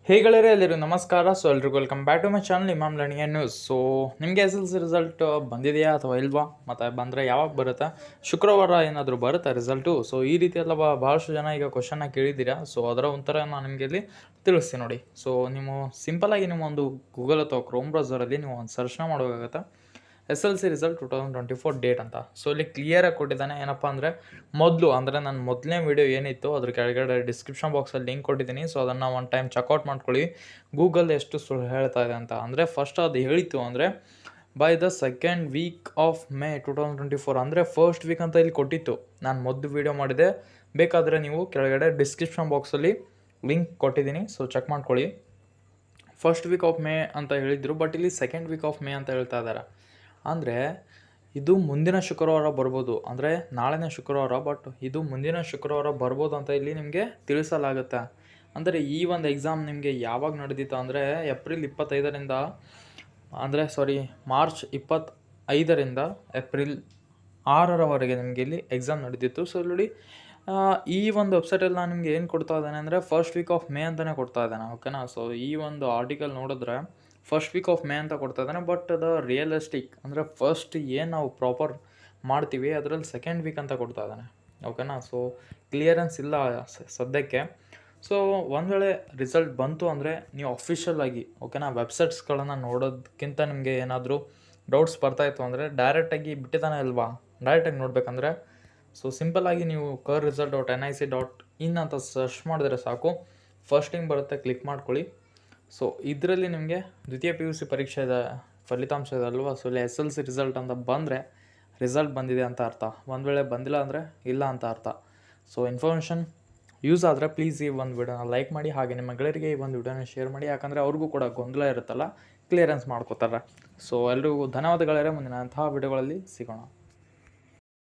ಹೇ ಗೆಳೆಯರೇ, ಎಲ್ಲರಿಗೂ ನಮಸ್ಕಾರ. ಸೊ ಎಲ್ರಿಗೂ welcome back to my channel Imam learning news. So ನಿಮಗೆ ಎಸ್ ಎಲ್ ಸಿ ರಿಸಲ್ಟ್ ಬಂದಿದೆಯಾ ಅಥವಾ ಇಲ್ವಾ, ಮತ್ತು ಬಂದರೆ ಯಾವಾಗ ಬರುತ್ತೆ? ಶುಕ್ರವಾರ ಏನಾದರೂ ಬರುತ್ತಾ ರಿಸಲ್ಟು? ಸೊ ಈ ರೀತಿ ಎಲ್ಲ ಭಾಳಷ್ಟು ಜನ ಈಗ ಕ್ವಶನ್ನ ಕೇಳಿದ್ದೀರಾ. ಸೊ ಅದರ ಉತ್ತರ ನಾನು ನಿಮಗೆ ಇಲ್ಲಿ ತಿಳಿಸ್ತೀನಿ ನೋಡಿ. ಸೊ ನೀವು ಸಿಂಪಲಾಗಿ ನಿಮ್ಮ ಒಂದು ಗೂಗಲ್ ಅಥವಾ ಕ್ರೋಮ್ ಬ್ರೌಸರಲ್ಲಿ ನೀವು ಒಂದು ಸರ್ಚ್ನ ಮಾಡಬೇಕಾಗತ್ತೆ, S L C result 2024 date ಅಂತ. ಸೊ ಇಲ್ಲಿ ಕ್ಲಿಯರಾಗಿ ಕೊಟ್ಟಿದ್ದಾನೆ. ಏನಪ್ಪ ಅಂದರೆ ನನ್ನ ಮೊದಲನೇ ವೀಡಿಯೋ ಏನಿತ್ತು ಅದ್ರ ಕೆಳಗಡೆ ಡಿಸ್ಕ್ರಿಪ್ಷನ್ ಬಾಕ್ಸಲ್ಲಿ ಲಿಂಕ್ ಕೊಟ್ಟಿದ್ದೀನಿ. ಸೊ ಅದನ್ನು ಒನ್ ಟೈಮ್ ಚೆಕ್ಔಟ್ ಮಾಡ್ಕೊಳ್ಳಿ. ಗೂಗಲ್ ಎಷ್ಟು ಸುಳ್ಳು ಹೇಳ್ತಾ ಇದೆ ಅಂತ. ಅಂದರೆ ಫಸ್ಟ್ ಅದು ಹೇಳಿತ್ತು ಅಂದರೆ by the second week of May 2024, ಅಂದರೆ ಫಸ್ಟ್ ವೀಕ್ ಅಂತ ಇಲ್ಲಿ ಕೊಟ್ಟಿತ್ತು. ನಾನು ಮೊದಲು ವೀಡಿಯೋ ಮಾಡಿದೆ, ಬೇಕಾದರೆ ನೀವು ಕೆಳಗಡೆ ಡಿಸ್ಕ್ರಿಪ್ಷನ್ ಬಾಕ್ಸಲ್ಲಿ ಲಿಂಕ್ ಕೊಟ್ಟಿದ್ದೀನಿ. ಸೊ ಚೆಕ್ ಮಾಡ್ಕೊಳ್ಳಿ. ಫಸ್ಟ್ ವೀಕ್ ಆಫ್ ಮೇ ಅಂತ ಹೇಳಿದರು, ಬಟ್ ಇಲ್ಲಿ ಸೆಕೆಂಡ್ ವೀಕ್ ಆಫ್ ಮೇ ಅಂತ ಹೇಳ್ತಾ ಇದ್ದಾರೆ. ಅಂದರೆ ಇದು ಮುಂದಿನ ಶುಕ್ರವಾರ ಬರ್ಬೋದು, ಅಂದರೆ ನಾಳೆನೇ ಶುಕ್ರವಾರ, ಬಟ್ ಇದು ಮುಂದಿನ ಶುಕ್ರವಾರ ಬರ್ಬೋದು ಅಂತ ಇಲ್ಲಿ ನಿಮಗೆ ತಿಳಿಸಲಾಗುತ್ತೆ. ಅಂದರೆ ಈ ಒಂದು ಎಕ್ಸಾಮ್ ನಿಮಗೆ ಯಾವಾಗ ನಡೆದಿತ್ತು ಅಂದರೆ ಏಪ್ರಿಲ್ 25ರಿಂದ ಮಾರ್ಚ್ 25ರಿಂದ ಏಪ್ರಿಲ್ 6ರವರೆಗೆ ನಿಮಗೆ ಇಲ್ಲಿ ಎಕ್ಸಾಮ್ ನಡೆದಿತ್ತು. ಸೊ ಇಲ್ಲಿ ಈ ಒಂದು ವೆಬ್ಸೈಟಲ್ಲಿ ನಾನು ನಿಮಗೆ ಏನು ಕೊಡ್ತಾ ಇದ್ದೇನೆ ಅಂದರೆ ಫಸ್ಟ್ ವೀಕ್ ಆಫ್ ಮೇ ಅಂತಲೇ ಕೊಡ್ತಾ ಇದ್ದೇನೆ, ಓಕೆನಾ. ಸೊ ಈ ಒಂದು ಆರ್ಟಿಕಲ್ ನೋಡಿದ್ರೆ ಫಸ್ಟ್ ವೀಕ್ ಆಫ್ ಮೇ ಅಂತ ಕೊಡ್ತಾ ಇದ್ದಾನೆ, ಬಟ್ ಅದು ರಿಯಲಿಸ್ಟಿಕ್ ಅಂದರೆ ಫಸ್ಟ್ ಏನು ನಾವು ಪ್ರಾಪರ್ ಮಾಡ್ತೀವಿ ಅದರಲ್ಲಿ ಸೆಕೆಂಡ್ ವೀಕ್ ಅಂತ ಕೊಡ್ತಾ ಇದ್ದಾನೆ, ಓಕೆನಾ. ಸೊ ಕ್ಲಿಯರೆನ್ಸ್ ಇಲ್ಲ ಸದ್ಯಕ್ಕೆ. ಸೊ ಒಂದು ವೇಳೆ ರಿಸಲ್ಟ್ ಬಂತು ಅಂದರೆ ನೀವು ಅಫಿಷಿಯಲ್ ಆಗಿ, ಓಕೆನಾ, ವೆಬ್ಸೈಟ್ಸ್ಗಳನ್ನು ನೋಡೋದಕ್ಕಿಂತ ನಿಮಗೆ ಏನಾದರೂ ಡೌಟ್ಸ್ ಬರ್ತಾಯಿತ್ತು ಅಂದರೆ ಡೈರೆಕ್ಟಾಗಿ ಬಿಟ್ಟಿದ್ದಾನೆ ಅಲ್ವಾ, ಡೈರೆಕ್ಟಾಗಿ ನೋಡಬೇಕಂದ್ರೆ ಸೊ ಸಿಂಪಲ್ಲಾಗಿ ನೀವು KERResult.nic.in ಅಂತ ಸರ್ಚ್ ಮಾಡಿದ್ರೆ ಸಾಕು, ಫಸ್ಟಿಂಗ್ ಬರುತ್ತೆ, ಕ್ಲಿಕ್ ಮಾಡ್ಕೊಳ್ಳಿ. ಸೊ ಇದರಲ್ಲಿ ನಿಮಗೆ ದ್ವಿತೀಯ PUC ಪರೀಕ್ಷೆದ ಫಲಿತಾಂಶ ಇದೆ ಅಲ್ವಾ. ಸೊ ಇಲ್ಲಿ SLC ರಿಸಲ್ಟ್ ಅಂತ ಬಂದರೆ ರಿಸಲ್ಟ್ ಬಂದಿದೆ ಅಂತ ಅರ್ಥ. ಒಂದು ವೇಳೆ ಬಂದಿಲ್ಲ ಅಂದರೆ ಇಲ್ಲ ಅಂತ ಅರ್ಥ. ಸೊ ಇನ್ಫಾರ್ಮೇಷನ್ ಯೂಸ್ ಆದರೆ ಪ್ಲೀಸ್ ಈ ಒಂದು ವಿಡಿಯೋನ ಲೈಕ್ ಮಾಡಿ, ಹಾಗೆ ನಿಮ್ಮ ಗೆಳೆಯರಿಗೆ ಈ ಒಂದು ವಿಡಿಯೋನ ಶೇರ್ ಮಾಡಿ, ಯಾಕಂದರೆ ಅವ್ರಿಗೂ ಕೂಡ ಗೊಂದಲ ಇರುತ್ತಲ್ಲ, ಕ್ಲಿಯರೆನ್ಸ್ ಮಾಡ್ಕೋತಾರೆ. ಸೊ ಎಲ್ರಿಗೂ ಧನ್ಯವಾದಗಳೇ. ಮುಂದಿನ ಅಂತಹ ವಿಡಿಯೋಗಳಲ್ಲಿ ಸಿಗೋಣ.